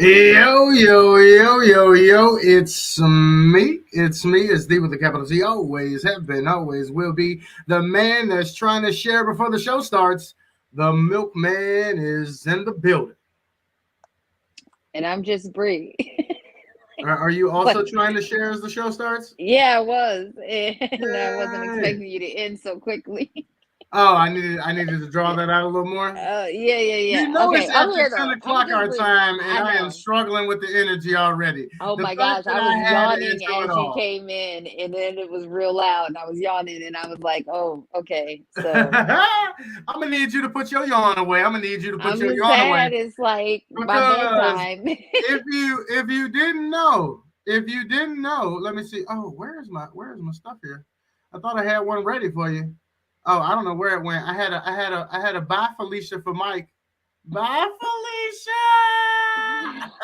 Yo, yo, yo, yo, yo, it's me. It's me. It's D with the capital Z. Always have been, always will be. The man that's trying to share before the show starts. The milkman is in the building. And I'm just Bree. Are you also But trying to share as the show starts? yeah, I was, and I wasn't Yay. expecting you to end so quickly. Oh, I needed to draw that out a little more. Yeah, yeah, You yeah. know it's Okay, I'm after here 10 though. I'm o'clock just our Bree. time, and I I am know. struggling with the energy already. Oh The my fact gosh, that I I was had to yawning intro it as you all. came in, and then it was real loud, and I was yawning, and I was like, "Oh, okay." So I'm gonna need you to put your yawn away. I'm gonna need you to put I'm your just yawn away sad. It's like my because bedtime. if you didn't know, let me see. Oh, where's my stuff here? I thought I had one ready for you. Oh, I don't know where it went. I had a bye Felicia for Mike. Bye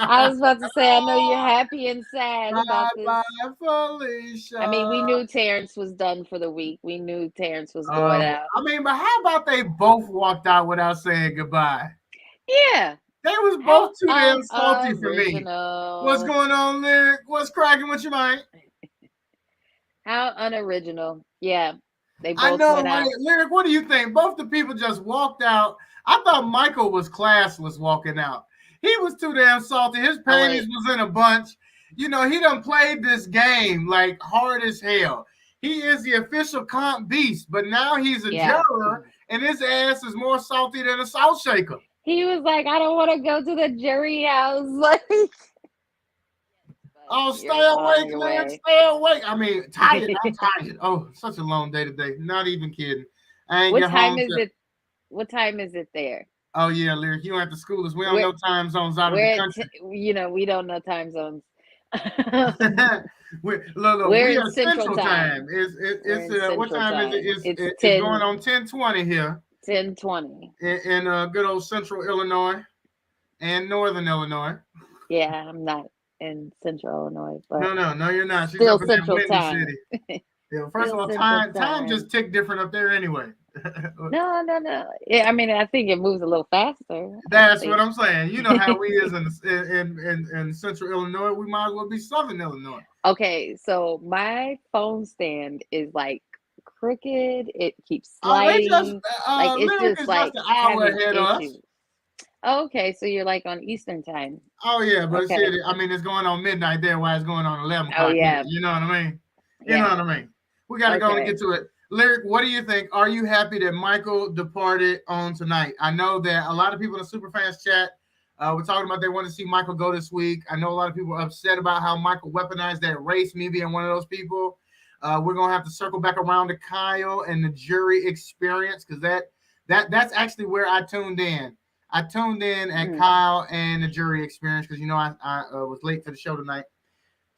I Felicia. was about to say, I know you're happy and sad Bye about bye this. I mean, Felicia. we knew Terrence was done for the week. We knew Terrence was Uh, going out. I mean, but how about they both walked out without saying goodbye? Yeah. They was How both too damn salty for me. What's unoriginal. going on, Lyric? What's cracking with you, Mike? How unoriginal. Yeah. They I both know, went right? out. Lyric, what do you think? Both the people just walked out. I thought Michael was classless walking out. He was too damn salty. His Oh, panties wait. was in a bunch. You know, he done played this game like hard as hell. He is the official comp beast, but now he's a Yeah. juror, and his ass is more salty than a salt shaker. He was like, I don't want to go to the jury house. Like, yes, but Oh, stay you're on awake, your Lyric. way. Stay awake. I mean, tired. I'm tired. Oh, such a long day today. Not even kidding. I ain't What get time home is till. it? What time is it there? Oh yeah, Lyric. You don't have to school us. We don't We're, know time zones out of the we're, country. we don't know time zones. Look, We're we in are Central Central Time. Time. It's it, We're it's in what Central time is it? Time. It's It's going on 10:20 here 10:20. in good old Central Illinois and Northern Illinois. Yeah, I'm not in Central Illinois, but No, you're not. She's still up in that Central windy Time. city. Yeah, first of Still all, Central time just Time. tick different up there anyway. No, no, no. Yeah, I mean, I think it moves a little faster. I That's what think. I'm saying. You know how we is in Central Illinois. We might as well be Southern Illinois. Okay, so my phone stand is like crooked. It keeps They just sliding. Like it's Lyric just is just like an hour having ahead of us. issues. Okay, so you're like on Eastern time. Oh yeah, but Okay. see, I mean, it's going on midnight there, while it's going on 11 Oh o'clock here. yeah. You know what I mean? You know Yeah. what I mean? We got to go and Okay. get to it. Lyric, what do you think? Are you happy that Michael departed on tonight? I know that a lot of people in the Superfans chat were talking about they want to see Michael go this week. I know a lot of people are upset about how Michael weaponized that race, me being one of those people. We're gonna have to circle back around to Kyle and the jury experience because that's actually where I tuned in. I tuned in at Mm. Kyle and the jury experience because I was late to the show tonight,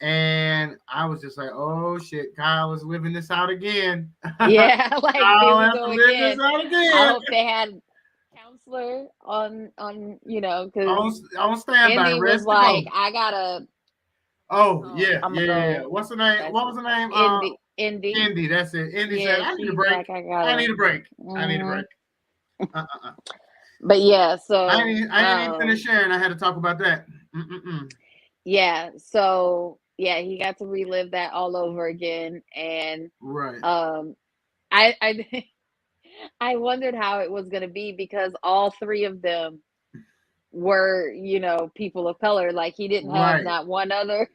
and I was just like, oh shit, Kyle is living this out again. Yeah, like here Kyle we has go to live this again. out I again. hope they had counselor on because On standby, Indy ready was to go. like, I gotta. Oh Oh, yeah, I'm yeah, gonna yeah, yeah. go. What's the name? That's What was the name? Indy. Indy. That's it. Indy said, Yeah, "I need a she's break. like, I I need gotta. a break. I need a Hmm. break." Uh. But yeah, I so ain't even finished sharing. I had to talk about that. Mm-mm-mm. yeah, so yeah, he got to relive that all over again, and Right. um, I I wondered how it was gonna be because all three of them were people of color. Like he didn't have Right. not one other.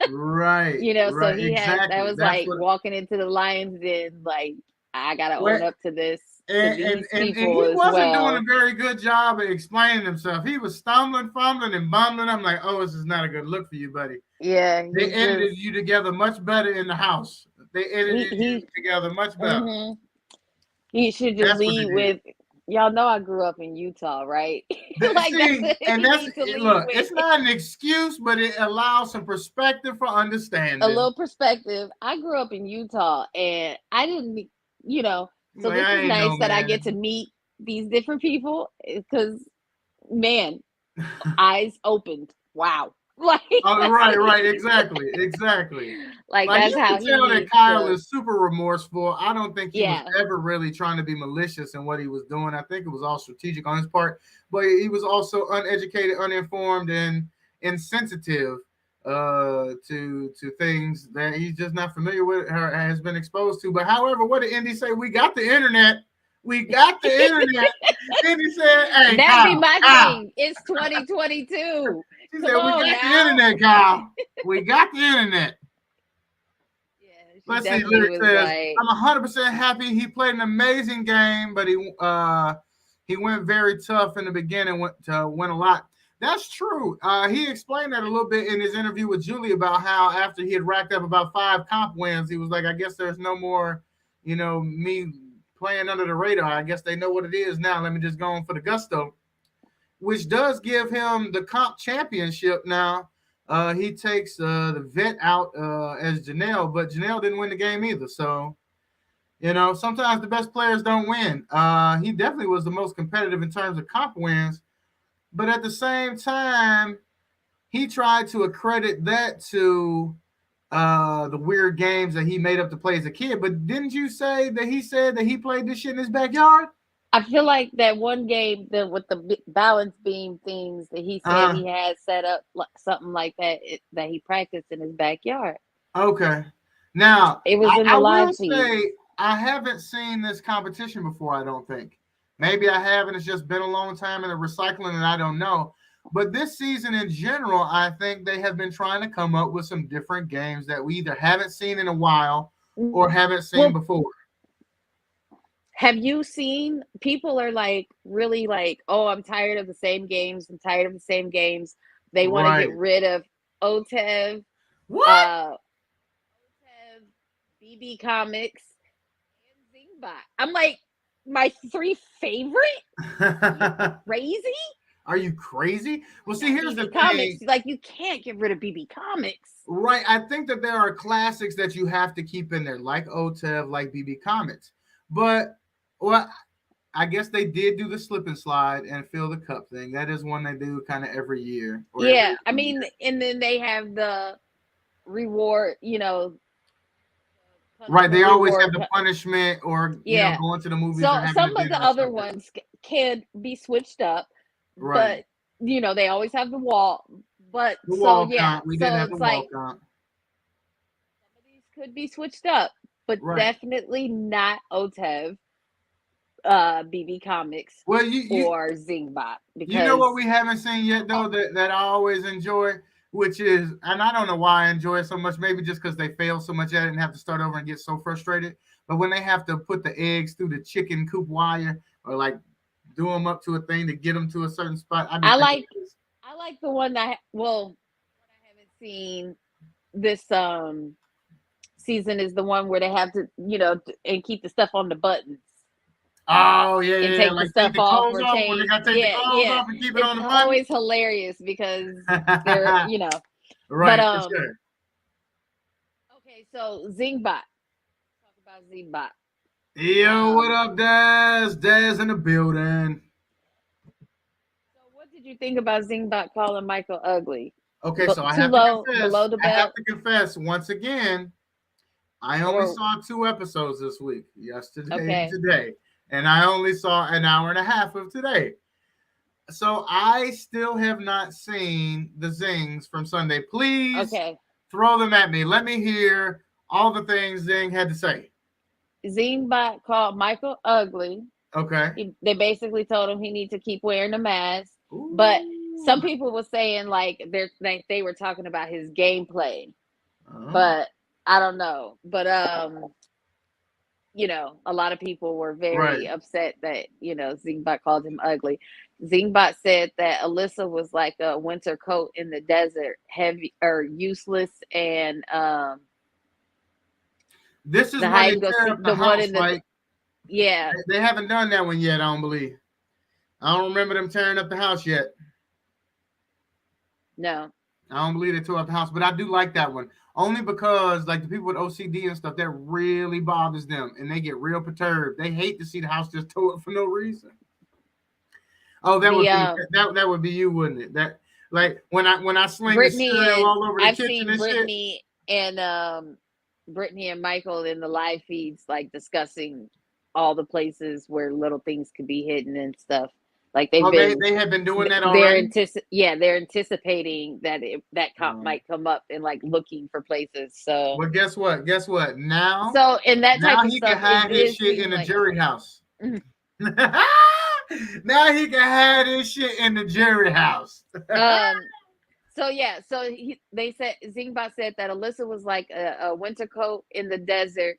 Right. So Right. he had that Exactly. was That's like what. walking into the lion's den. Like I gotta Well, own up to this to and these and people he as wasn't doing a well. very good job of explaining himself. He was stumbling, fumbling, and bumbling. I'm like, oh, this is not a good look for you, buddy. Yeah, They he just edited you together much better in the house. They edited you he together much better. hmm he should just That's what they lead did. with. Y'all know I grew up in Utah, right? Like that's See, what and he that's needs to lead look. with. It's not an excuse, but it allows some perspective for A understanding. little perspective. I grew up in Utah and I didn't, you know, so Like this I is ain't nice know, that I get to man. meet these different people because, man, eyes opened. Wow. Like, Oh, right, exactly. like Like that's you how can he tell that needs Kyle to, is super remorseful. I don't think he was yeah. ever really trying to be malicious in what he was doing. I think it was all strategic on his part, but he was also uneducated, uninformed, insensitive to things that he's just not familiar with or has been exposed to. But however, what did Indy say? We got the internet. We got the internet. Indy said, "Hey, That'd be Kyle, my Kyle." thing. It's 2022. She Come said, "We on got the now. internet, Kyle. We got the internet." Yeah, she Let's see. definitely Lyric was says, like, "I'm 100% happy. He played an amazing game, but he went very tough in the beginning went to win a lot." That's true. He explained that a little bit in his interview with Julie about how after he had racked up about 5 comp wins, he was like, "I guess there's no more, me playing under the radar. I guess they know what it is now. Let me just go on for the gusto," which does give him the comp championship now. He takes the vet out as Janelle, but Janelle didn't win the game either. So, sometimes the best players don't win. He definitely was the most competitive in terms of comp wins, but at the same time, he tried to accredit that to the weird games that he made up to play as a kid. But didn't you say that he said that he played this shit in his backyard? I feel like that one game with the balance beam things that he said Uh, he had set up something like that that he practiced in his backyard. okay. Now, It was in I the will live feed. say I haven't seen this competition before, I don't think. Maybe I haven't. It's just been a long time in the recycling, and I don't know. But this season in general, I think they have been trying to come up with some different games that we either haven't seen in a while or haven't seen Well, before. have you seen people are like really like, oh, I'm tired of the same games. I'm tired of the same games. They want to get Right. rid of OTEV, What? uh, OTEV, BB Comics, and Zingbot. I'm like, my three favorite? Are you crazy? Are you crazy? Well, see, Got here's the BB Comics. thing. Like, you can't get rid of BB Comics. Right. I think that there are classics that you have to keep in there, like OTEV, like BB Comics. But, well, I guess they did do the slip and slide and fill the cup thing. That is one they do kind of every year or every Yeah, I other mean, year. and then they have the reward, Right. They punishment always have reward. the punishment or, Yeah. going to the movies or So having a some of dinner the or other something. ones can be switched up, Right. but they always have the wall. But The so wall yeah, count. We did so have the it's wall like count. some of these could be switched up, but Right. definitely not OTEV, BB Comics, Well, you or Zingbot You know what because we haven't seen yet though that I always enjoy, which is, and I don't know why I enjoy it so much. Maybe just because they fail so much at it and have to start over and get so frustrated. But when they have to put the eggs through the chicken coop wire or like do them up to a thing to get them to a certain spot, I be I thinking, like I like the one that well, what I haven't seen this season is the one where they have to and keep the stuff on the buttons oh yeah, and yeah, yeah, take the like take stuff the off clothes or off when they change. got to take the Yeah, clothes yeah. off and keep it It's on the button. always hilarious because they're but Right, for sure. okay, so Zingbot. Talk about Zingbot. Yo, what Um up, Daz? Daz in the building. so what did you think about Zingbot calling Michael ugly? Okay, But so I too have to low confess. below the I have belt to confess once again. I only or saw 2 episodes this week, yesterday and okay. today, and I only saw an hour and a half of today. So I still have not seen the zings from Sunday. Please Okay. throw them at me. Let me hear all the things Zing had to say. Zingbot called Michael ugly. Okay. They basically told him he needs to keep wearing the mask. But Ooh. some people were saying like they were talking about his gameplay, Oh. but I don't know. But a lot of people were Right. very upset that Zingbot called him ugly. Zingbot said that Alyssa was like a winter coat in the desert, heavy or useless, and This is the when hide they and go tear seek, up the the one house, in the right? yeah. They haven't done that one yet, I don't believe. I don't remember them tearing up the house yet. No. I don't believe they tore up the house, but I do like that one. Only because like the people with OCD and stuff, that really bothers them and they get real perturbed. They hate to see the house just tore up for no reason. Oh, that The would be that would be you, wouldn't it? That like when I sling the Brittany cereal and all over the I've kitchen seen and shit. Brittany and Michael in the live feeds like discussing all the places where little things could be hidden and stuff. Like they've Oh, been they have been doing that they're already. they're anticipating that that comp Um, might come up and like looking for places. So well, guess what? Guess what? Now, so and that type now of he can stuff, it hide his did shit seem in the like jury house. mhm. Now he can hide his shit in the jury house. um so yeah, so they said Zingbot said that Alyssa was like a winter coat in the desert,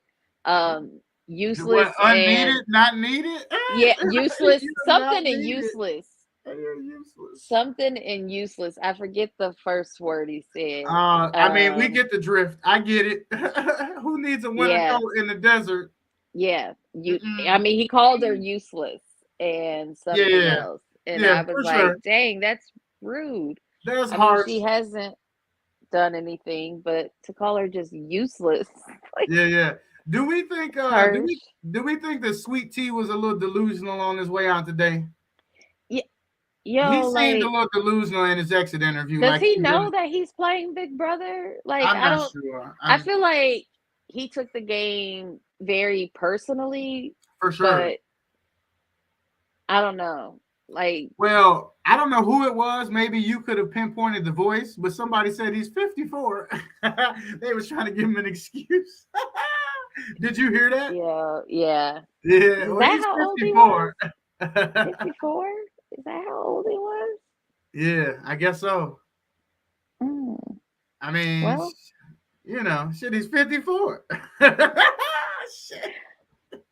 useless What, and unneeded, not needed? yeah, useless, You're not something and needed. useless. You're useless. Something and useless. I forget the first word he said. I mean, we get the drift. I get it. Who needs a winter Yeah, coat in the desert? yeah. I Mm-mm. mean, he called her useless and Yeah, something yeah, else. And yeah, I was for like, sure. dang, that's rude. That's I mean, harsh. she hasn't done anything, but to call her just useless, like Yeah, yeah. Do we think harsh. do we think that Sweet Tea was a little delusional on his way out today? Yeah, He yo, seemed a like, little delusional in his exit interview. does Like he he really, know that he's playing Big Brother? Like, I'm I not don't, sure. I I'm feel like he took the game very personally, for sure. but I don't know. Like, Well, I don't know who it was. Maybe you could have pinpointed the voice, but somebody said he's 54. They was trying to give him an excuse. Did you hear that? yeah, yeah. Yeah, Is well, that he's how old he was? 54. 54? Is that how old he was? Yeah, I guess so. Mm, I mean, well, shit, he's 54. Shit.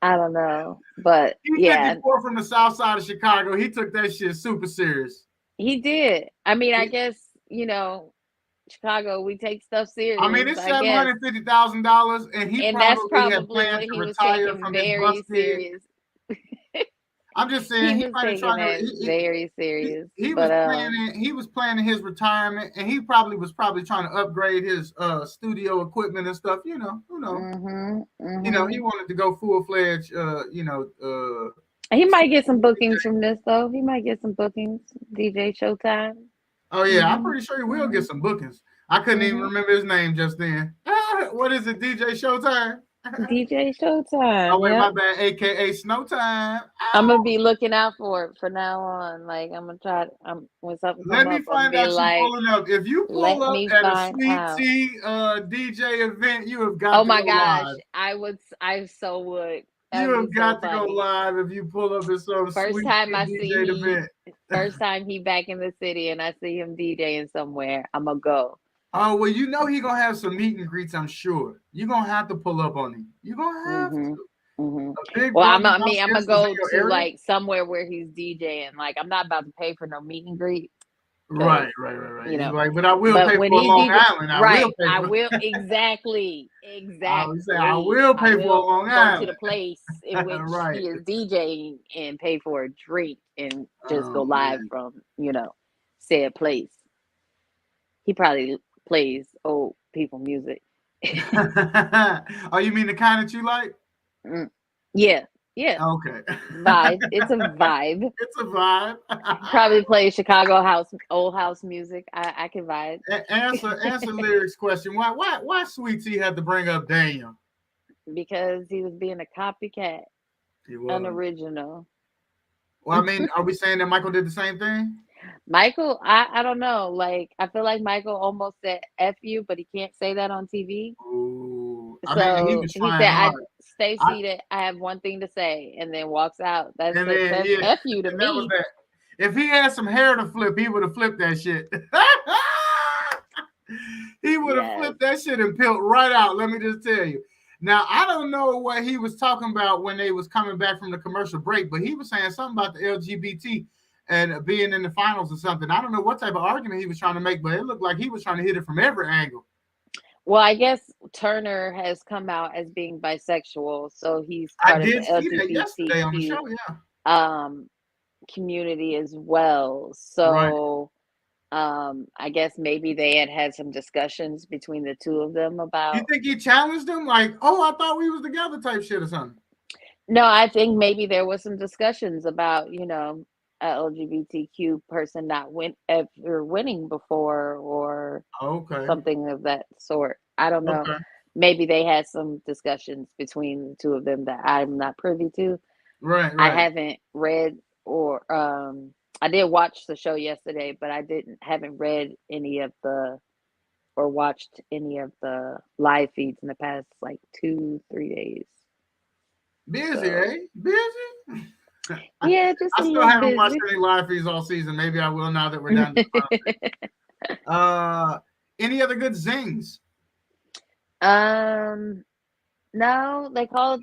I don't know. But He's yeah, 54 from the south side of Chicago. He took that shit super serious. he did. I mean, I He- guess, Chicago, we take stuff I mean, serious, it's I guess. $750,000, and he And that's probably had probably planned what to he was retire taking from his very busted. serious. I'm just He saying he was might have taking tried to. that very serious. He was But planning. He was planning his retirement, and he probably was trying to upgrade his studio equipment and stuff. Who knows? mhm, He mhm. wanted to go full fledged. He might get some bookings from this though. He might get some bookings. DJ Showtime. Oh yeah, I'm Mhm. pretty sure he will get Mhm. some bookings. I couldn't even Mhm. remember his name just then. What is it, DJ Showtime? DJ Oh Showtime. wait, my Yep. bad, AKA Snowtime. I'm gonna be looking out for it for now on. Like I'm gonna try. When something come Let me up, I'm gonna find be out you like, pulling up. If you pull let up me at a find Sweet out. Tea DJ event, you have got Oh to my go gosh, live. I would. I so would. That You would be have so got to go funny. live if you pull up at some First Sweet time Tea I see DJ event. first time he back in the city, and I see him DJing somewhere, I'm gonna go. Oh well, he gonna have some meet and greets. I'm sure you're gonna have to pull up on him. You're gonna have Mhm. to. Mhm. A Big Well, Brother I house mean, I'm gonna guest is in go your to area. like somewhere where he's DJing. Like, I'm not about to pay for no meet and greet because Right, right, right, right. you He's know. like, but I will But pay when for a he Long DJ, Island. I will right? pay I for. will exactly, I say I exactly. will I pay for a will Long go to Island. the place in which Right. he is DJing and pay for a drink and just go Oh live man. from said place. He probably plays old people music. Oh, you mean the kind that you like? Mm. Yeah, yeah. Okay. Vibe. It's a vibe. It's a vibe. Probably play Chicago old house music. I can vibe Answer lyrics question. Why Sweet Tea had to bring up Daniel? because he was being a copycat, He was. unoriginal. Well, I mean, are we saying that Michael did the same thing? Michael, I don't know. Like I feel like Michael almost said "f you," but he can't say that on TV. Ooh, I mean, he So was he trying said, "I hard. stay I, seated. I have one thing to say," and then walks out. That's and a then that's yeah, "f you" to and that was me. that. If he had some hair to flip, he would have flipped that shit. He would have Yes. flipped that shit and peeled right out. Let me just tell you. Now I don't know what he was talking about when they was coming back from the commercial break, but he was saying something about the LGBT and being in the finals or something. I don't know what type of argument he was trying to make, but it looked like he was trying to hit it from every angle. Well, I guess Turner has come out as being bisexual, so he's I part of did the see that yesterday on the LGBTQ show. Yeah, um community as well. right. So I guess maybe they had some discussions between the two of them You about. think he challenged him like, "Oh, I thought we was together," type shit or something? No, I think maybe there was some discussions about, a LGBTQ person not ever winning before or Okay, something of that sort. I don't know. okay, Maybe they had some discussions between the two of them that I'm not privy to. right, I right. haven't read or I did watch the show yesterday, but I haven't read any of the or watched any of the live feeds in the past like 2-3 days. Busy, So eh? Busy. yeah, just I a still little haven't watched busy. any live feeds all season. Maybe I will now that we're down to the final stage. Any other good zings? No, they called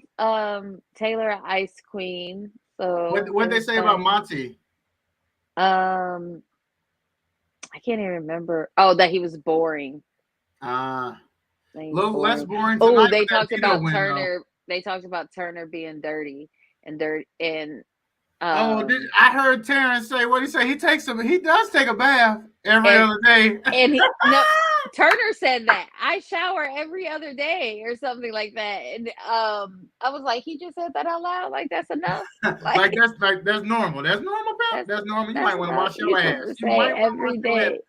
Taylor Ice Queen, so What they there's say about that. Monty? Um, I can't even remember. Oh, that he was boring. A That he was little less boring. boring Oh, tonight they with that talked veto about win, though. Turner. They talked about Turner being dirty and Oh, um I heard Terrence say what he say. He does take a bath every and other day. and he no Turner said that I shower every other day or something like that. And I was like, he just said that out loud. Like that's enough. like Like that's normal. That's normal, pal. that's That's normal. You that's might want to enough. wash You your supposed ass. to You say might want to wash every your ass. day.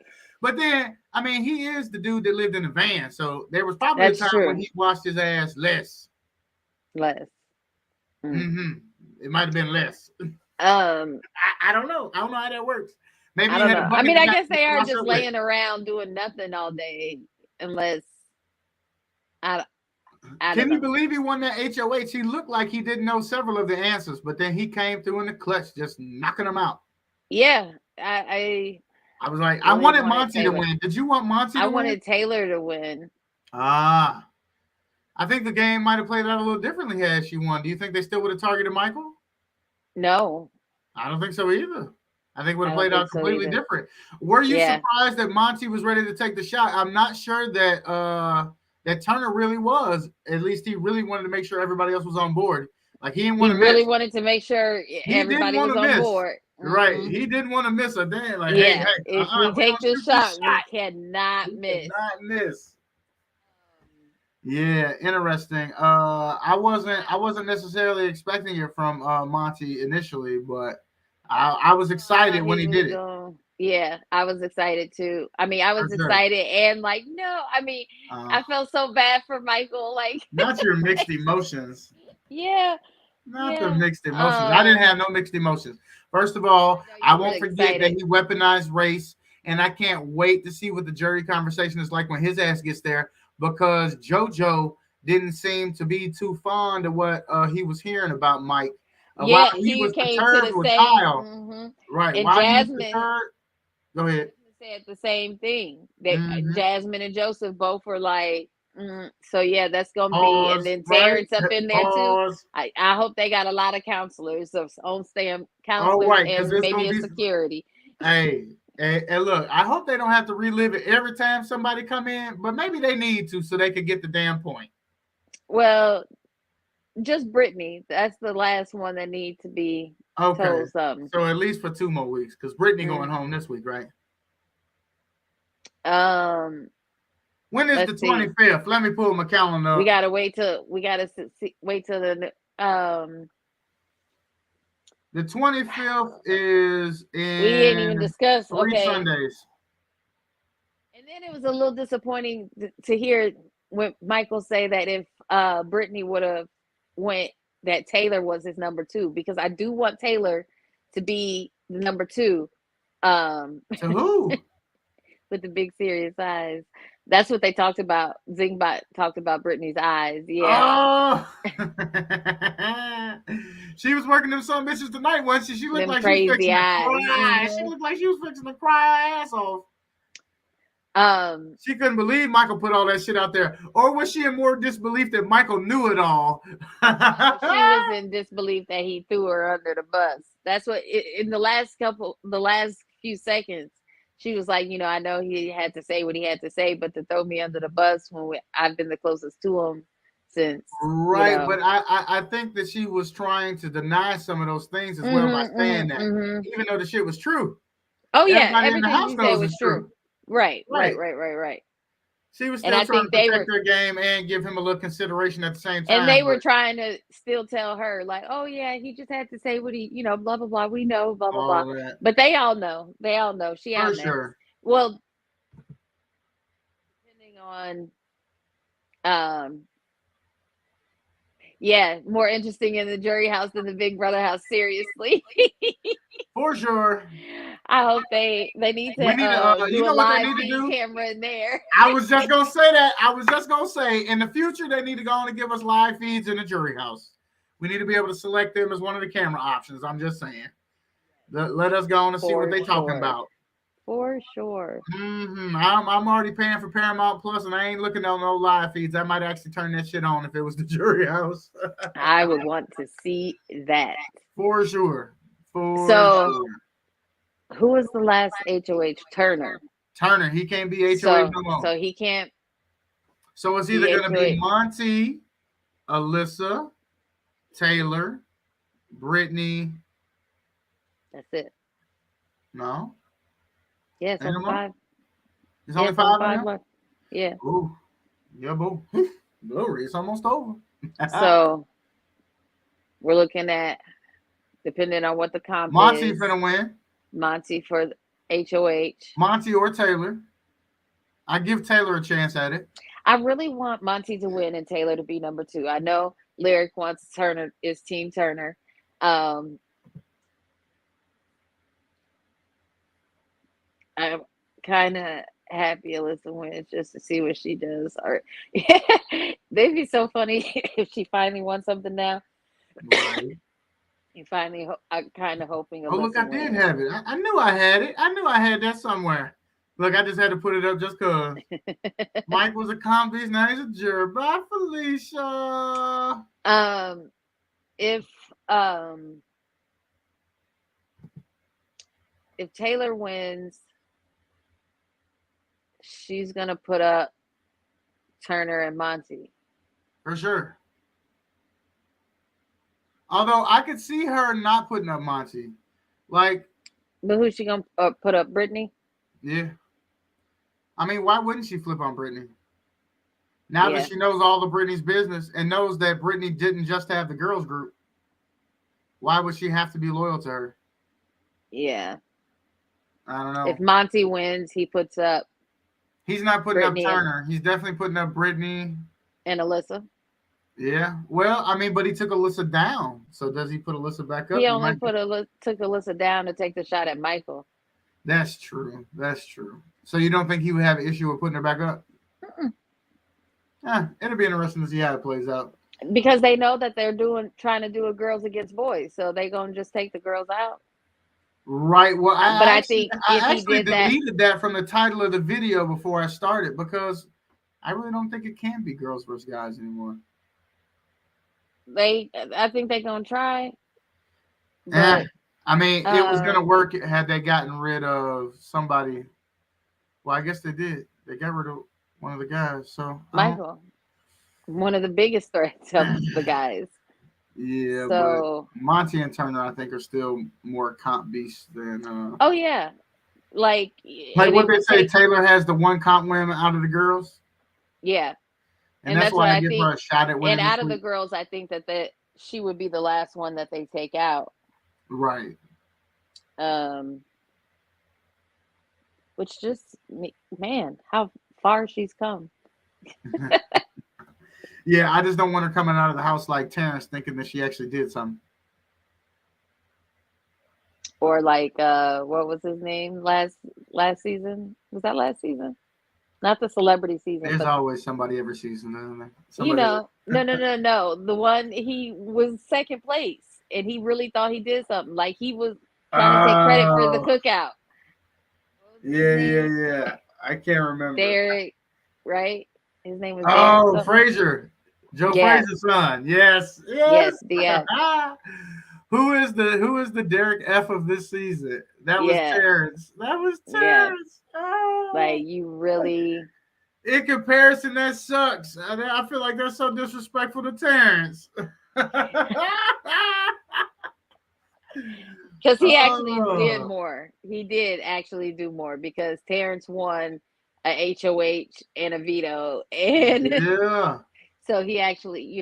But then, I mean, he is the dude that lived in a van, so there was probably a That's time when true. he washed his ass less. Less. Mm. It might have been less. Um, I don't know. I don't know how that works. Maybe I he don't had a know. I bucket mean, that I got guess they are washed just up with. laying around doing nothing all day, unless I I don't Can you know. believe he won that HOH? He looked like he didn't know several of the answers, but then he came through in the clutch, just knocking them out. Yeah, I I was like, I really wanted wanted Monty to Taylor. win. Did you want Monty I to win? wanted Taylor to win. Ah, I think the game might have played out a little differently had she won. Do you think they still would have targeted Michael? No, I don't think so either. I think it would I have don't played think out so completely either. different. Were you Yeah, surprised that Monty was ready to take the shot? I'm not sure that that Turner really was. At least he really wanted to make sure everybody else was on board. Like he didn't want he to really miss. wanted to make sure He didn't everybody want was to on miss. board. Right. Hmm. He didn't want to miss a damn. Like, hey, Yeah, if we we take don't this shoot this shot, we shot. cannot We miss. cannot miss. Um, Yeah, interesting. I wasn't necessarily expecting it from Monty initially, but I was no, I excited thought when he he was did it going. Yeah, I was excited too. I mean, I for was sure. excited and like, no, I mean, Uh, I felt so bad for Michael. Like, not your mixed emotions. yeah, Not the yeah. mixed emotions. I didn't have no mixed emotions. First of all, I know I you were won't forget that excited. he weaponized race, and I can't wait to see what the jury conversation is like when his ass gets there because JoJo didn't seem to be too fond of what he was hearing about Mike. While Yeah, he he was came to perturbed the with same. Kyle, right? And While he was Jasmine perturbed, go ahead. said the same thing. That Mm-hmm. Jasmine and Joseph both were like, so yeah, that's gonna be. And Pause, then right? Terrence up in there too. Pause. I hope they got a lot of counselors, of on stand All counselors, right, because and there's maybe gonna a be security. hey, and look, I hope they don't have to relive it every time somebody come in, but maybe they need to so they could get the damn point. Well, just Brittany. That's the last one that needs to be Okay, told something. so at least for 2 more weeks, because Brittany going Mm. home this week, right? Um, When is the let's see. 25th? Let me pull my calendar We up. gotta wait till wait till the The 25th is we didn't even in discuss. three Okay, Sundays. and then it was a little disappointing to hear when Michael say that if Brittany would have went, that Taylor was his number two, because I do want Taylor to be the number two, um, To who? with the big serious eyes. That's what they talked about. Zingbot talked about Brittany's eyes. Yeah, Oh, she was working them some bitches tonight, wasn't she? She looked them like she was crazy fixing to eyes. cry. She looked like she was fixing to cry her ass off. Um, She couldn't believe Michael put all that shit out there. Or was she in more disbelief that Michael knew it all? no, she was in disbelief that he threw her under the bus. That's what in the last few seconds, she was like, I know he had to say what he had to say, but to throw me under the bus when I've been the closest to him since, Right, but I think that she was trying to deny some of those things as well by saying that, even though the shit was true. Oh yeah, Everybody in the everything house she said knows was it's true. true. Right, right, Right. right, right, right. She was And still I trying to think they protect were her game and give him a little consideration at the same and time. they were But trying to still tell her like, oh yeah, he just had to say what he, blah blah blah. We know, blah blah blah. all that But they all know. They all know. She for out next. sure. Well, depending on, um, Yeah, more interesting in the jury house than the Big Brother house. Seriously. For sure. I hope they need We to need to, you do a know what they live need to feed do? camera in there. I was just gonna say that. I was just gonna say in the future they need to go on and give us live feeds in the jury house. We need to be able to select them as one of the camera options. I'm just saying. Let us go on and see what For they talking sure. about. For sure. I'm already paying for Paramount Plus, and I ain't looking at no live feeds. I might actually turn that shit on if it was the jury house. I would want to see that. For sure. For So, sure. who was the last HOH? Turner. Turner, he can't be HOH So, no more. so he can't So it's either be going to be HOH. Monty, Alyssa, Taylor, Brittany. That's it. No, Yeah, it's ain't no only more? 5. It's Yeah, only it's only 5 of 5 them? left. Yeah. Ooh, yeah, boo. Glory, it's almost over. So we're looking at, depending on what the comp Monty is, finna win. Monty for HOH. Monty or Taylor. I give Taylor a chance at it. I really want Monty to win and Taylor to be number 2. I know Lyric wants Turner, is Team Turner. I'm kind of happy Alyssa wins just to see what she does. Or they'd be so funny if she finally won something now. Right. You finally, I'm kind of hoping Oh, look, I Alyssa did wins. have it. I knew I had it. I knew I had that somewhere. Look, I just had to put it up just because. Mike was a convict, now he's a juror. Bye, Felicia. If Taylor wins, she's gonna put up Turner and Monty. For sure. Although I could see her not putting up Monty. Like, But who's she gonna put up? Brittany? yeah. I mean, why wouldn't she flip on Brittany? Now Yeah. that she knows all of Brittany's business and knows that Brittany didn't just have the girls group, why would she have to be loyal to her? Yeah. I don't know. If Monty wins, he puts up He's not putting Brittany up Turner. He's definitely putting up Brittany. and Alyssa. Yeah. Well, I mean, but he took Alyssa down. So does he put Alyssa back up? He only took Alyssa down to take the shot at Michael. That's true. That's true. So you don't think he would have an issue with putting her back up? It'll be interesting to see how it plays out. Because they know that they're trying to do a girls against boys, so they gonna just take the girls out. Right. Well, I think I if he actually did that, deleted that from the title of the video before I started because I really don't think it can be girls versus guys anymore. I think they're gonna try. But I mean, it was gonna work had they gotten rid of somebody. Well, I guess they did. They got rid of one of the guys. So Michael, one of the biggest threats of the guys. Yeah, so, but Monty and Turner, I think, are still more comp beasts than. Oh yeah, like what they say. Taylor has the one comp win out of the girls. Yeah, and that's why I give her a shot at winning. And out of the girls, I think that she would be the last one that they take out. Right. Which just, man, how far she's come. Yeah, I just don't want her coming out of the house like Terrence thinking that she actually did something. Or like, what was his name last season? Was that last season? Not the celebrity season. There's always somebody every season, isn't there? Somebody no. The one, he was second place and he really thought he did something. Like he was trying to take credit for the cookout. Yeah. I can't remember. Derek, right? His name was Derek. Oh, Frazier. Joe Frazier's son. Yes. Yes, DF. Who is the Derek F of this season? That was Terrence. Yeah. Oh. Like you really. In comparison, that sucks. I feel like that's so disrespectful to Terrence. Because he actually did more. He did actually do more because Terrence won a HOH and a veto, and so he actually,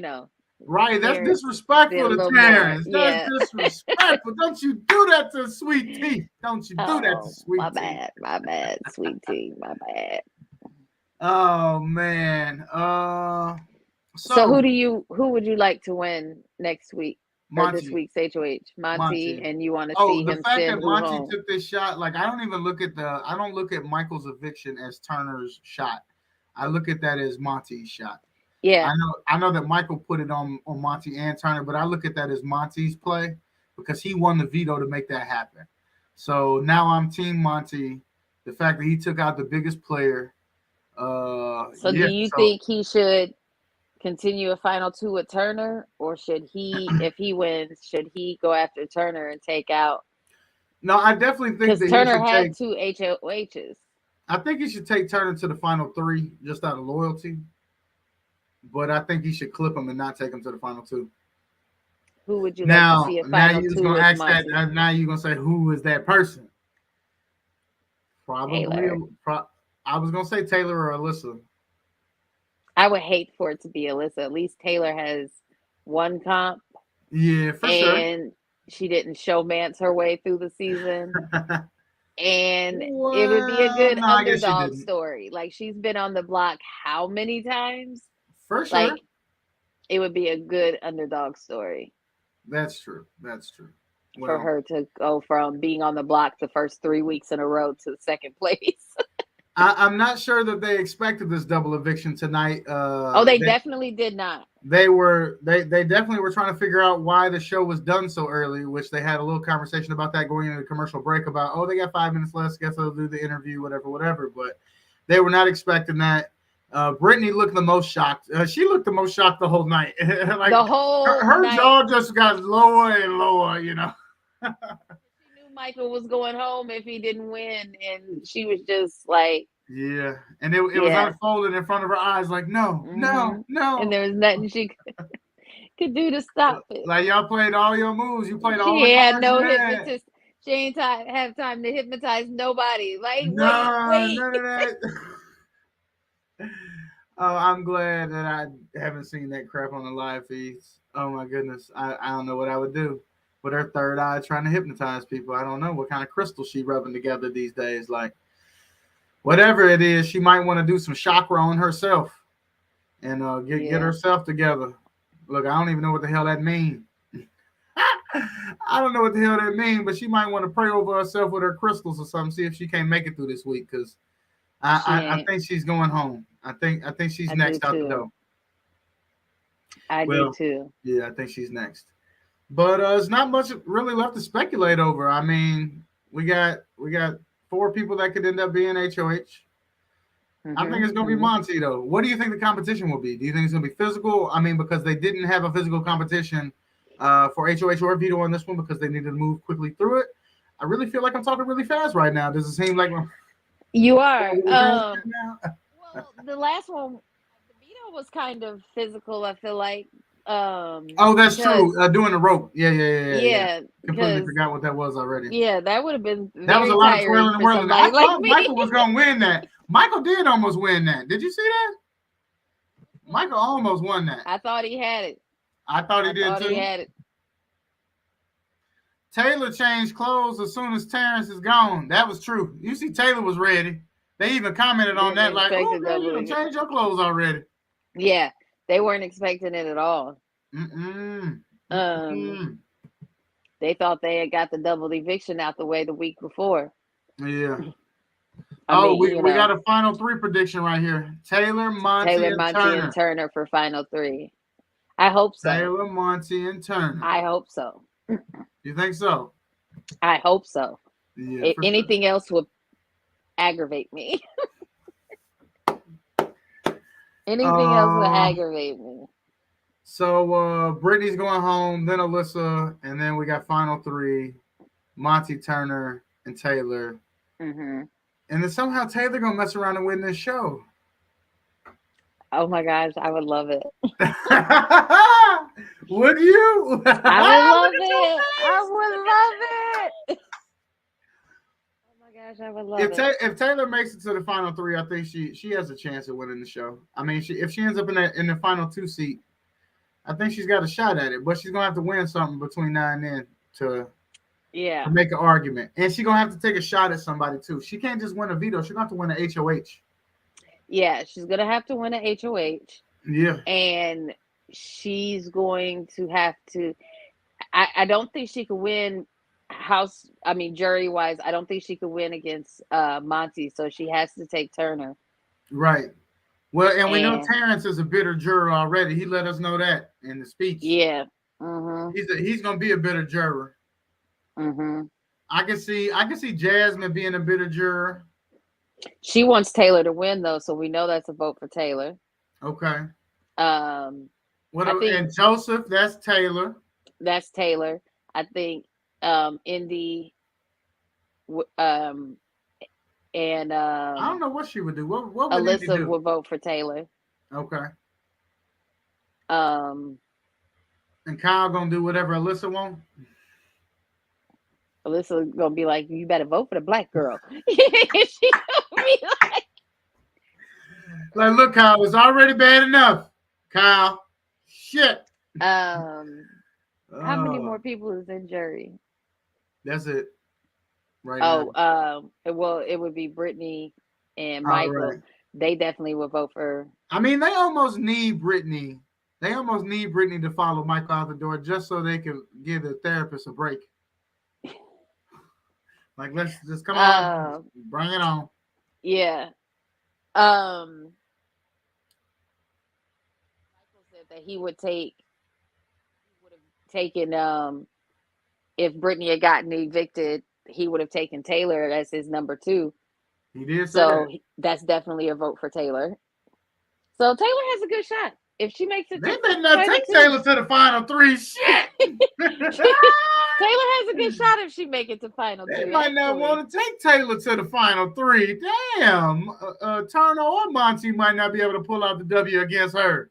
Right, that's disrespectful to Terrence. That's disrespectful. Don't you do that to Sweet Tea. Don't you do that to Sweet Tea. My bad, Sweet Tea. My bad. Oh man. So So who would you like to win next week or this Monty, week's HOH? Monty, Monty. and you want to Oh, see the him fact send that who Monty home? took this shot, like I don't look at Michael's eviction as Turner's shot. I look at that as Monty's shot. Yeah. I know that Michael put it on Monty and Turner, but I look at that as Monty's play because he won the veto to make that happen. So now I'm Team Monty. The fact that he took out the biggest player, So do yeah. you So think he should continue a final two with Turner, or should he, if he wins, should he go after Turner and take out? no, I definitely think Because that he Turner should had take. two HOHs. I think he should take Turner to the final three just out of loyalty. But I think he should clip him and not take him to the final two. Who would you like to Now, see a now final you was two gonna with ask that. Monty? Now you're gonna say who is that person? Probably. Taylor. I was gonna say Taylor or Alyssa. I would hate for it to be Alyssa. At least Taylor has one comp, Yeah, for sure. and she didn't showmance her way through the season. And it would be a Well, good no, I guess she underdog didn't. story. Like, she's been on the block how many times? For sure. Like, it would be a good underdog story That's true. That's true. for Well, her to go from being on the block the first 3 weeks in a row to second place. I'm not sure that they expected this double eviction tonight. Oh, they definitely did not. They definitely were trying to figure out why the show was done so early, which they had a little conversation about that going into the commercial break about, oh, they got 5 minutes left, guess they'll do the interview, whatever. But they were not expecting that. Brittany looked the most shocked. She looked the most shocked the whole night. Like The whole her night. jaw just got lower and lower, She knew Michael was going home if he didn't win, and she was just like, Yeah, and it was unfolding in front of her eyes, like no, no, no. And there was nothing she could do to stop it. Like y'all played all your moves, you played all She the had cards no you had. hypnotist. She ain't have time to hypnotize nobody. Like, No, wait. none of that. Oh, I'm glad that I haven't seen that crap on the live feeds. Oh my goodness, I don't know what I would do with her third eye trying to hypnotize people. I don't know what kind of crystal she rubbing together these days. Like whatever it is, she might want to do some chakra on herself and get herself together. Look, I don't even know what the hell that means. I don't know what the hell that means, but she might want to pray over herself with her crystals or something, see if she can't make it through this week. Because I think she's going home. I think she's next out the door. I do too. Yeah, I think she's next. But it's not much really left to speculate over. I mean, we got 4 people that could end up being HOH. I think it's going to be Monty, though. What do you think the competition will be? Do you think it's going to be physical? I mean, because they didn't have a physical competition for HOH or veto on this one because they needed to move quickly through it. I really feel like I'm talking really fast right now. Does it seem like you are? Well, the last one, the veto was kind of physical. I feel like. Oh, that's true. Doing the rope. Yeah. Completely because, forgot what that was already. Yeah, that would have been. That was a lot of twirling and whirling. I thought me. Michael was going to win that. Michael did almost win that. Did you see that? Michael almost won that. I thought he had it. I thought he did too. He had it. Taylor changed clothes as soon as Terrence is gone. That was true. You see, Taylor was ready. They even commented on that, like, "Oh, girl, you done changed your clothes already." Yeah, they weren't expecting it at all. They thought they had got the double eviction out the way the week before. Yeah. We got a final 3 prediction right here. Taylor, Monty, and Turner for final 3. I hope so. Taylor, Monty, and Turner. I hope so. You think so? I hope so. Yeah. If anything else would aggravate me. Anything else would aggravate me. So Brittany's going home, then Alyssa, and then we got final 3: Monty, Turner, and Taylor. And then somehow Taylor gonna mess around and win this show. Oh my gosh, I would love it. Would you? I would love it. Oh my gosh, I would love it. If Taylor makes it to the final 3, I think she has a chance of winning the show. I mean, if she ends up in the final 2 seat, I think she's got a shot at it. But she's gonna have to win something between now and then to make an argument, and she's gonna have to take a shot at somebody too. She can't just win a veto. She's gonna have to win an HOH. Yeah, she's gonna have to win an HOH. Yeah. and she's going to have to. I don't think she could win jury wise. I don't think she could win against Monty, so she has to take Turner. Right. Well, and we know And Terrence is a bitter juror already. He let us know that in the speech. yeah, mhm, He's gonna be a bitter juror. mhm. I can see Jasmine being a bitter juror. She wants Taylor to win though, so we know that's a vote for Taylor. Okay. Um, What I think and Joseph? That's Taylor. that's Taylor. I think Indy um, and I don't know what she would do. What would Indy Alyssa do? will vote for Taylor. Okay. Um, And Kyle gonna do whatever Alyssa wants. Alyssa gonna be like, "You better vote for the black girl." She gonna be Like, look, Kyle, it's already bad enough. Kyle, shit. like, how many Uh, more people is in jury? that's it right now. Oh, well, it would be Brittany and All Michael. right. They definitely would vote for. I mean, they almost need Brittany. They almost need Brittany to follow Michael out the door just so they can give the therapist a break. Like, let's just come on, bring it on. Yeah. Um, Michael said that he would have taken if Brittany had gotten evicted, he would have taken Taylor as his number two. He did say So that. that's definitely a vote for Taylor. So Taylor has a good shot if she makes it They to better not final take two. Taylor to the final three. Shit. Taylor has a good shot if she make it to final They two. might not Actually, want to take Taylor to the final three. Damn. Turner or Monty might not be able to pull out the W against her.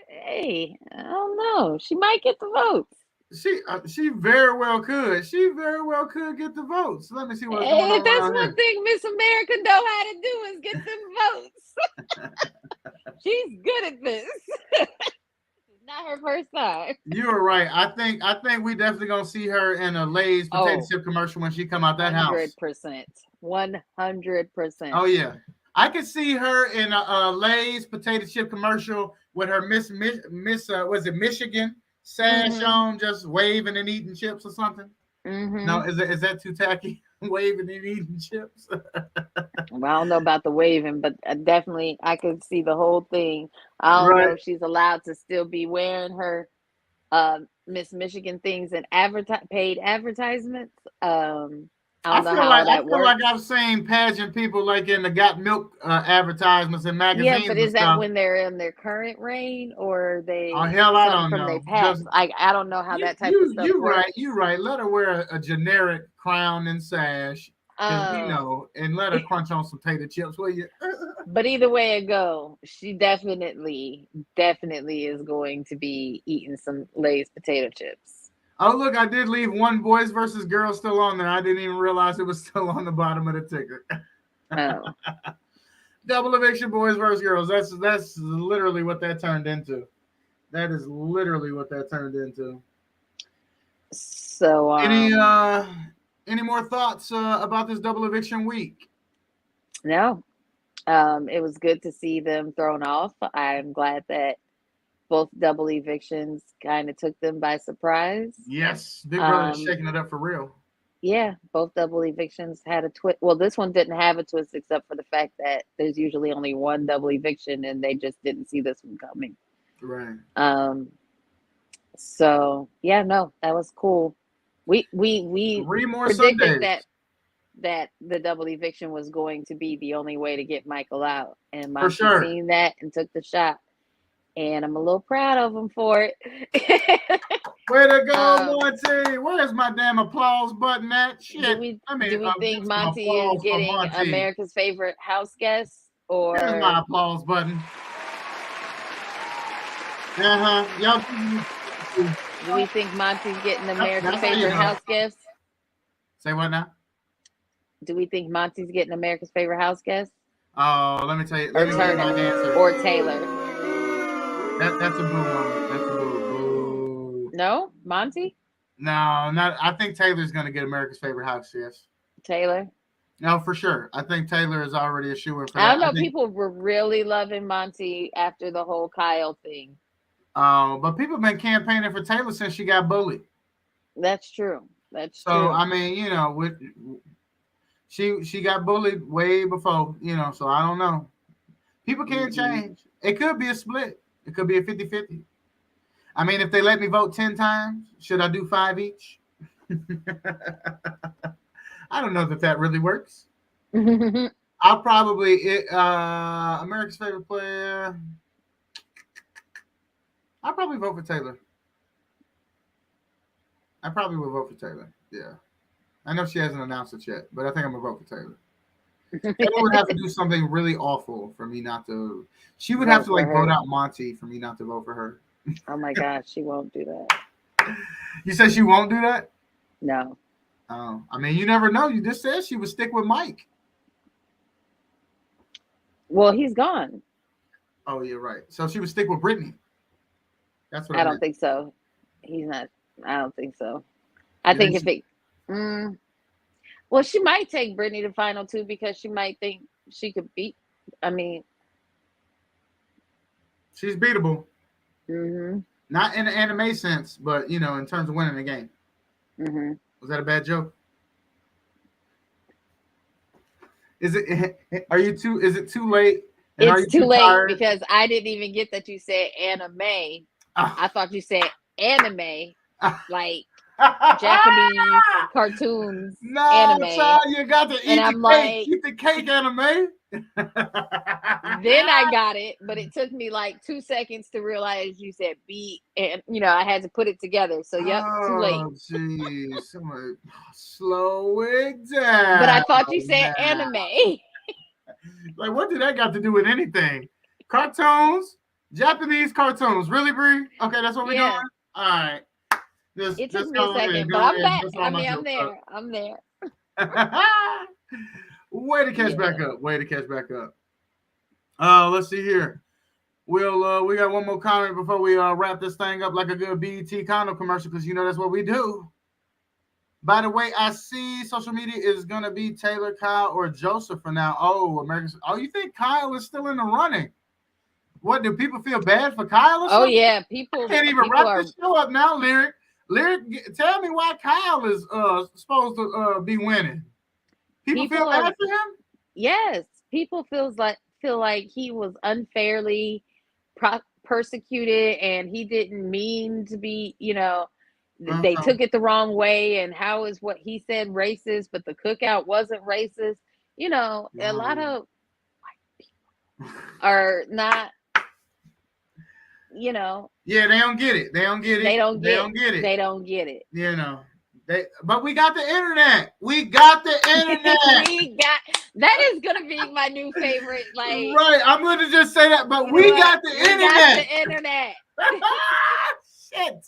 hey, I don't know. She might get the votes. She very well could. She very well could get the votes. Let me see what's going If on that's around one here. thing Miss America know how to do is get them votes. She's good at this. It's not her first time. You are right. I think we definitely gonna see her in a Lay's potato Oh, chip commercial when she come out that house. 100%. 100%. Oh yeah, I could see her in a Lay's potato chip commercial with her was it Michigan sash Mm-hmm. on, just waving and eating chips or something. No, Mm-hmm. is that too tacky? Waving and eating chips. Well, I don't know about the waving, but definitely I could see the whole thing. I don't know Right. if she's allowed to still be wearing her Miss Michigan things and paid advertisements. I I don't know feel how like all I that feel like works. I've seen pageant people like in the Got Milk advertisements and Yeah, magazines but and is that stuff. when they're in their current reign or Oh they hell, I something don't from their know. past? Just I don't know how you that type of you stuff you right, works. you right. Let her wear a generic crown and sash because we Um, know, and let her crunch on some potato chips. Will you? but either way it go, she definitely is going to be eating some Lay's potato chips. Oh look, I did leave one boys versus girls still on there. I didn't even realize it was still on the bottom of the ticker. Oh, Double eviction boys versus girls. That's literally what that turned into. That is literally what that turned into. so Any any more thoughts about this double eviction week? no, it was good to see them thrown off. I'm glad that both double evictions kind of took them by surprise. Yes, Big Brother is Um, shaking it up for real. yeah, both double evictions had a twist. Well, this one didn't have a twist except for the fact that there's usually only one double eviction and they just didn't see this one coming. Right. Um, so yeah, no, that was cool. We Three more predicted Sundays. that the double eviction was going to be the only way to get Michael out, and For Monty sure. seen that and took the shot, and I'm a little proud of him for it. Way to go, um, Monty. Where's my damn applause button at? do Shit. we I do mean, we think give some Monty is applause for getting Monty. America's favorite house guest, Here's my or applause button. Uh-huh. Y'all do we think Monty's getting America's that's how you favorite know. house guest? Say what now? Do we think Monty's getting America's favorite house guest, Oh, let me tell you. or Let me give you my Turner, answer. or Taylor? That's a boo moment. That's a boo. Boo. No, Monty, No, not. I think Taylor's gonna get America's favorite house. Yes. Taylor. No, for sure. I think Taylor is already a shoo-in for I that. don't I know. think, People were really loving Monty after the whole Kyle thing. but people have been campaigning for Taylor since she got bullied. That's true. That's So true. I mean, with she got bullied way before, So I don't know. People can't Hmm. change. It could be a split. It could be a 50-50. I mean, if they let me vote 10 times, should I do 5 each? I don't know that really works. I'll probably America's favorite player. I'll probably vote for Taylor. I probably will vote for Taylor. Yeah. I know she hasn't announced it yet, but I think I'm gonna vote for Taylor. Taylor would have to do something really awful for me not to. She would have Vote to for like vote her. out Monty for me not to vote for her. Oh my gosh, she won't do that. You said she won't do that? No. I mean, you never know. You just said she would stick with Mike. Well, he's gone. Oh, you're right. So she would stick with Brittany. That's what I I don't meant. think so. He's not. I don't think so. I You think think if it. Mm, well, she might take Brittany to final two because she might think she could beat. I mean, she's beatable? hmm Not in the anime sense, but in terms of winning the game. hmm Was that a bad joke? Is it? Are you too? Is it too late? And are it's you too too late tired? because I didn't even get that you said anime. I Ah. thought you said anime, like Japanese cartoons No, anime, child, you got to and eat the I'm cake. like, Eat the cake, anime. then I got it, but it took me like 2 seconds to realize you said beat, and I had to put it together. So, yep, too late. Oh, jeez. Somebody slow it But down I thought you said now. anime. Like, what did that got to do with anything? Cartoons, Japanese cartoons. Really, Bree? Okay, that's what we're doing. Yeah, All right, it took just me a go ahead, second, but go I'm ahead. back. That's I all my mean, I'm jokes there. I'm there. up. Way to catch Yeah. back up. Way to catch back up. Let's see here. We got one more comment before we wrap this thing up like a good BET condo commercial because that's what we do. By the way, I see social media is gonna be Taylor, Kyle, or Joseph for now. Oh, America's. Oh, you think Kyle is still in the running? What do people feel bad for Kyle or Oh something? yeah, I can't even people wrap are. this show up now, Lyric. Lyric, tell me why Kyle is supposed to be winning. People feel People are. bad for him. Yes, people feel like he was unfairly persecuted, and he didn't mean to be. They Uh-huh. took it the wrong way, and how is what he said racist, but the cookout wasn't racist. A lot Oh. of are not. You know, Yeah, they don't get it. They don't get they it. don't They get. don't get it. They don't get it. You know. But we got the internet. We got the internet. We got that is gonna be my new favorite. Like, Right. I'm going to just say that, but you know we what? got the We got internet. the internet. Shit.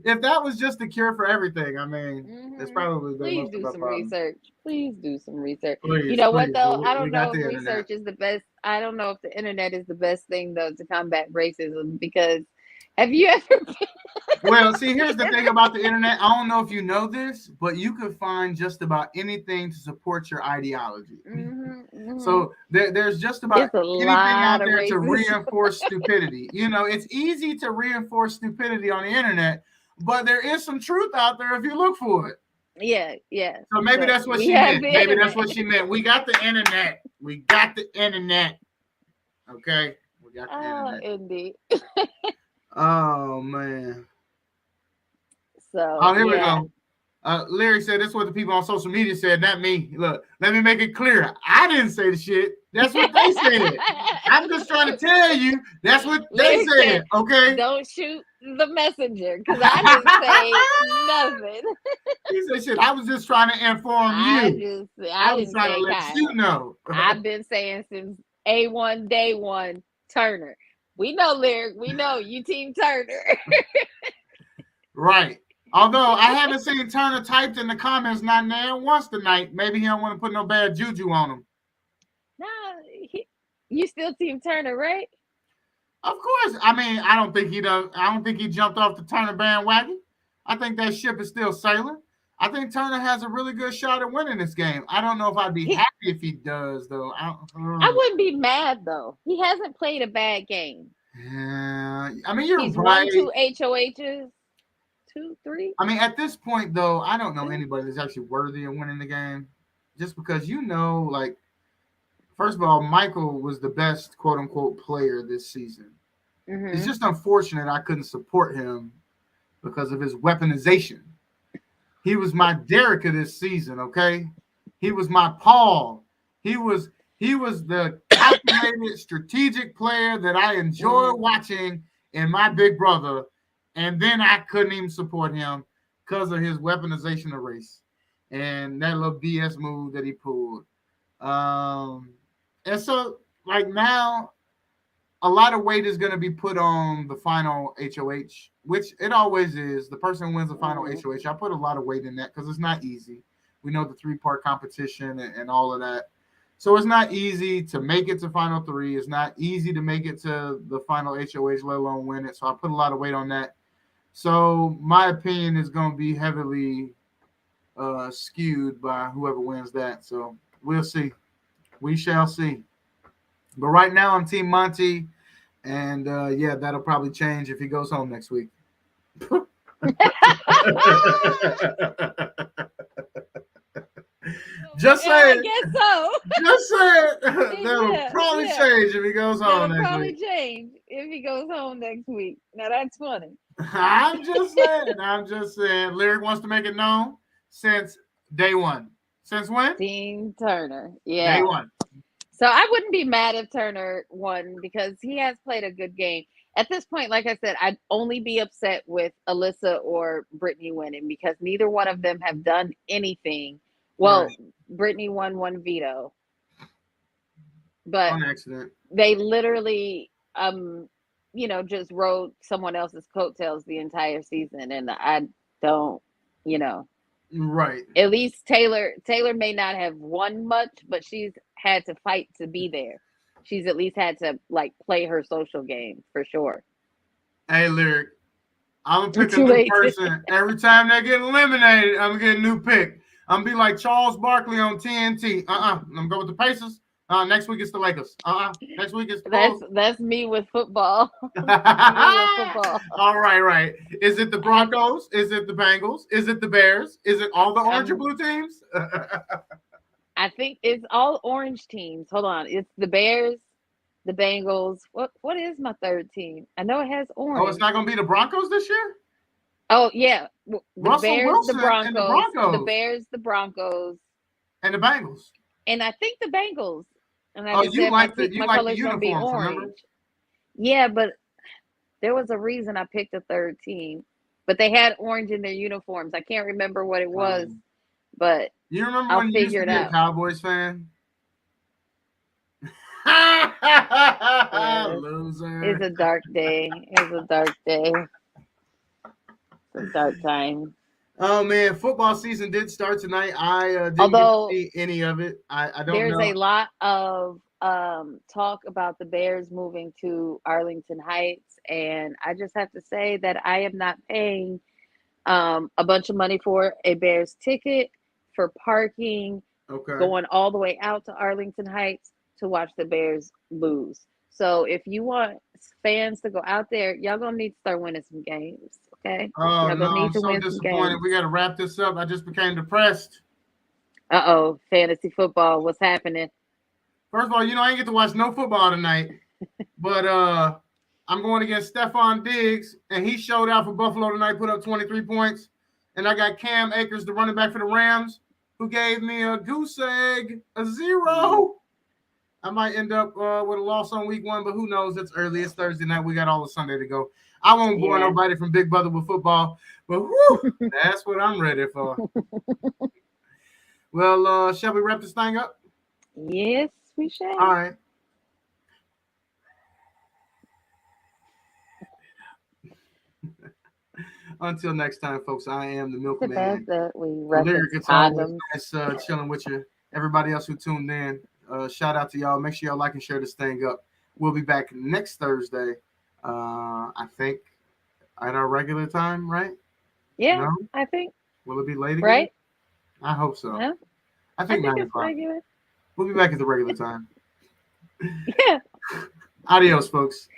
If that was just the cure for everything, I mean, it's Hmm. probably the Please most of do our some problems. research. Please do some research. You Please, know what please. But though? I we don't got know if the internet. research is the best. I don't know if the internet is the best thing though to combat racism because have you ever been Well, see, here's the thing about the internet. I don't know if you know this, but you could find just about anything to support your ideology. hmm. So there's just about It's a anything lot out of there to racism. reinforce stupidity. It's easy to reinforce stupidity on the internet, but there is some truth out there if you look for it. Yeah, yeah. So maybe But that's what we she have meant. the Maybe that's internet. what she meant. We got the internet. We got the internet. Okay, we got the Oh, internet. indeed. Oh man. So Oh, here we yeah. go. Larry said that's what the people on social media said, not me. Look, let me make it clear. I didn't say the shit. That's what they said. I'm just trying to tell you that's what they Lyric said. said, Okay. "Don't shoot the messenger," because I didn't say nothing. He said, "Shit, I was just trying to inform you. I I was didn't trying to say let you Kyle. know." I've been saying since A1 day one Turner. We know Lyric. We know you team Turner. Right. Although I haven't seen Turner typed in the comments not now once tonight. Maybe he don't want to put no bad juju on him. Nah, you still team Turner, right? Of course. I mean, I don't think he does. I don't think he jumped off the Turner bandwagon. I think that ship is still sailing. I think Turner has a really good shot at winning this game. I don't know if I'd be He, happy if he does, though. I wouldn't be mad though. He hasn't played a bad game. Yeah, I mean, you're He's won right. 2 HOHs, two, three, I mean, at this point, though, I don't know two. anybody that's actually worthy of winning the game. Just because like, first of all, Michael was the best quote unquote player this season. It's Mm-hmm. just unfortunate I couldn't support him because of his weaponization. He was my Derek of this season, okay? He was my Paul. He was he was the calculated strategic player that I enjoy Mm-hmm. watching in my big brother. And then I couldn't even support him because of his weaponization of race and that little BS move that he pulled. And so like now a lot of weight is going to be put on the final HOH, which it always is. The person who wins the final Mm-hmm. HOH, I put a lot of weight in that because it's not easy. We know the 3-part competition and all of that. So it's not easy to make it to final three. It's not easy to make it to the final HOH, let alone win it. So I put a lot of weight on that. So my opinion is going to be heavily skewed by whoever wins that. So we'll see. We shall see. But right now, I'm Team Monty. And yeah, that'll probably change if he goes home next week. Just Yeah, I saying. guess so. Just saying. That'll Yeah, probably yeah. change if he goes home That'll next probably week. change if he goes home next week. Now that's funny. I'm just saying. I'm just saying. Lyric wants to make it known since day one. Since when? Dean Turner. Day Yeah. one. So I wouldn't be mad if Turner won because he has played a good game. At this point, like I said, I'd only be upset with Alyssa or Brittany winning because neither one of them have done anything. Right. Well, Brittany won one veto, but On accident. they literally just rode someone else's coattails the entire season, and I don't, you know, Right. at least Taylor may not have won much, but she's had to fight to be there. She's at least had to like play her social game for sure. Hey, Lyric. I'm gonna pick a Too new late. person every time they get eliminated. I'm gonna get a new pick. I'm gonna be like Charles Barkley on TNT. I'm gonna go with the Pacers. Next week it's the Lakers. Next week it's the Bulls. That's me with football. That's me with football. All right, right. Is it the I Broncos? Is it the Bengals? Is it the Bears? Is it all the orange and I'm blue teams? I think it's all orange teams. Hold on. It's the Bears, the Bengals. What is my third team? I know it has Oh, it's orange. not gonna be the Broncos this year. Oh yeah. The Russell Bears, the Wilson and the Broncos, the Broncos Bears, the Broncos, and the Bengals. and I think the Bengals. And like Oh, I said, you my like the color's gonna be uniforms, remember? orange. Yeah, but there was a reason I picked a third team. But they had orange in their uniforms. I can't remember what it was, but You remember I'll when you used figure to it be a out. Cowboys fan? Yes. It's Loser. a dark day. It's a dark day. It's a dark time. Oh man, football season did start tonight. I didn't get to Although see any of it. I don't there's know. a lot of talk about the Bears moving to Arlington Heights, and I just have to say that I am not paying a bunch of money for a Bears ticket, for parking, Okay. going all the way out to Arlington Heights to watch the Bears lose. So if you want fans to go out there, y'all gonna need to start winning some games. Okay, Oh y'all no, gonna need I'm to so win some disappointed. games. We got to wrap this up. I just became depressed. Uh-oh, fantasy football, what's happening? First of all, I ain't get to watch no football tonight, but I'm going against Stephon Diggs, and he showed out for Buffalo tonight, put up 23 points. And I got Cam Akers, the running back for the Rams, who gave me a goose egg, a 0. I might end up with a loss on week 1, but who knows? It's early. It's Thursday night. We got all of Sunday to go. I won't bore Yeah. nobody from Big Brother with football, but whew, that's what I'm ready for. Well, shall we wrap this thing up? Yes, we shall. All right. Until next time, folks, I am the The Milkman. best that we Lyric, reference it's always condoms. nice chilling with you. Everybody else who tuned in, shout out to y'all. Make sure y'all like and share this thing up. We'll be back next Thursday, I think, at our regular time, right? Yeah, No? I think. Will it be late again? Right? I hope so. Yeah, I I think think 9 it's o'clock. regular. We'll be back at the regular time. Yeah. Adios, folks.